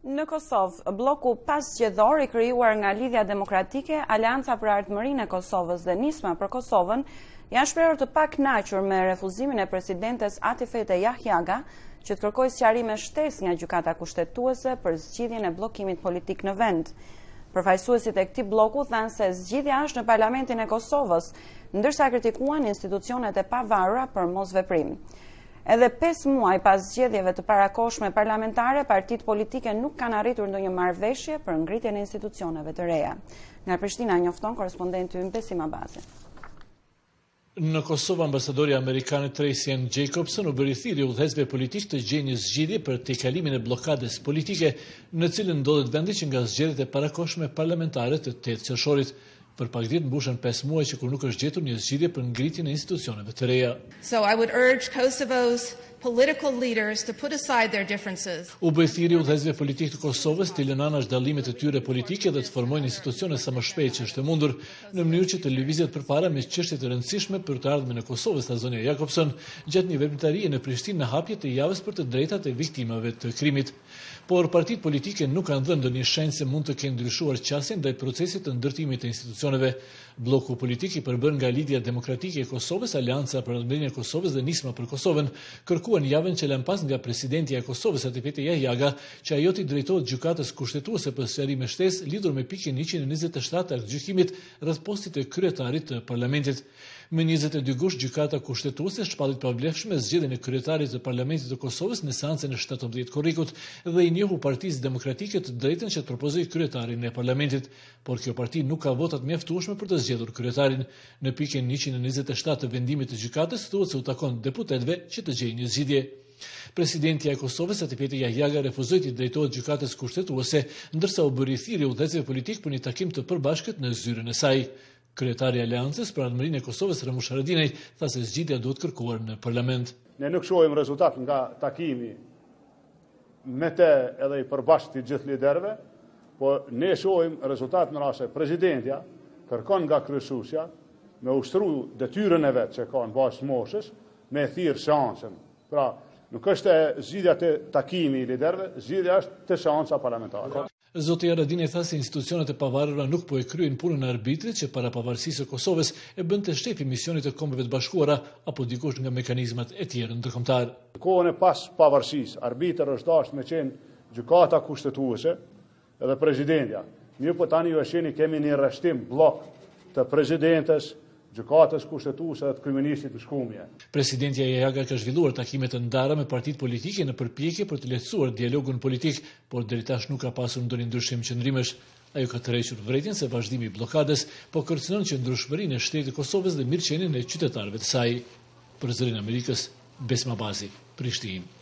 Në Kosovë, bloku pasgjedhor i krijuar nga Lidhja Demokratike, Aleanca për Ardhmërinë e Kosovës dhe Nisma për Kosovën janë shprehur të pakënaqur me refuzimin e presidentes Atifete Jahjaga që të kërkojë sqarime shtesë nga gjykata kushtetuese për zgjidhjen e bllokimit politik në vend. Përfaqësuesit e këtij bloku thanë se zgjidhja është në Parlamentin e Kosovës, ndërsa kritikuan institucionet e pavarura për mosveprim. Edhe 5 muaj pas zgjedhjeve të parakohshme parlamentare, partitë politike nuk kanë arritur ndonjë marrëveshje për ngritjen e institucioneve të reja. Nga Prishtina njofton korespondenti ynë Besim Abazi. Në Kosovë, ambasadori amerikan Tracy Ann Jacobson u bëri thirrje udhëheqësve politik të gjejnë një zgjidhje për tejkalimin e bllokadës politike, në cilën ndodhet vendi që nga zgjedhjet e parakohshme parlamentare të 8 qershorit. Për pak ditë mbushën 5 muaj që kur nuk është gjetur një zgjidhje për ngritjen e institucioneve të reja. So I would urge Kosovo's political leaders to put aside their differences. U bë thirrje udhëheqësve politik të Kosovës të lënë anash dallimet e tyre politike dhe të formojnë institucione sa më shpejt që është e mundur, në mënyrë që të lëvizjet përpara me çështje të rëndësishme për të ardhmen e Kosovës, tha zonja Jakobson, gjatë një veprimtarie në Prishtinë në hapje të javës për të drejtat e viktimave të krimit. Por partitë politike nuk kanë dhënë ndonjë shenjë se mund të kenë ndryshuar qasjen ndaj procesit të ndërtimit të institucioneve. Bloku politik i përbërë nga Lidhja Demokratike e Kosovës, Aleanca për Ardhmërinë e Kosovës dhe Nisma për Kosovën, kërkuan javën që lën pas nga presidentja e Kosovës Atifete Jahjaga që ajo t'i drejtohet gjykatës kushtetuese për sqarime shtesë lidhur me pikën 127 të aktgjykimit rreth postit të kryetarit të parlamentit. Me 22 gusht gjykata kushtetuese shpallit pavlefshme zgjedhjen e kryetarit të parlamentit të Kosovës në seancën e 17 korrikut dhe i njohu Partisë Demokratike të drejtën që të propozojë kryetarin e parlamentit, por kjo parti nuk ka votat mjaftueshme për të zgjedhur kryetarin. Në pikën 127 të vendimit të gjykatës thuhet se u takon deputetëve që të gjejnë një zgjidhje. Presidentja e Kosovës Atifete Jahjaga refuzoi të drejtohet gjykatës kushtetuese, ndërsa u bëri thirrje udhëheqësve politik për një takim të përbashkët në zyrën e saj. Kryetari i Aleancës për Ardhmërinë e Kosovës Ramush Haradinaj tha se zgjidhja duhet kërkuar në parlament. Ne nuk shohim rezultat nga takimi me të edhe i përbashkët të gjithë liderëve, por ne shohim rezultat në rast se presidentja kërkon nga kryesuesja me ushtru detyrën e vet që ka në bazë moshës, me thirr seancën. Pra, nuk është zgjidhja të takimi i liderëve, zgjidhja është të seanca parlamentare. Zoti Haradinaj tha se institucionet e pavarura nuk po e kryejnë punën e arbitrit që para pavarësisë së Kosovës e bën të shtefi misionit të Kombeve të Bashkuara apo dikush nga mekanizmat e tjerë ndërkombëtar. Në kohën e pas pavarësisë, arbitër është dashur me qenë gjykata kushtetuese edhe presidentja. Mirë po tani ju e shihni kemi një rreshtim bllok të presidentes, gjykatës kushtetuese dhe të kryeministit të shkumje. Presidentja Jahjaga ka zhvilluar takime të ndara me partitë politike në përpjekje për të lehtësuar dialogun politik, por deri tash nuk ka pasur ndonjë ndryshim qëndrimesh. Ajo ka tërhequr vërejtjen se vazhdimi i bllokadës po kërcënon qëndrueshmërinë e shtetit të Kosovës dhe mirëqenien e qytetarëve të saj. Për Zërin e Amerikës, Besim Abazi, Prishtinë.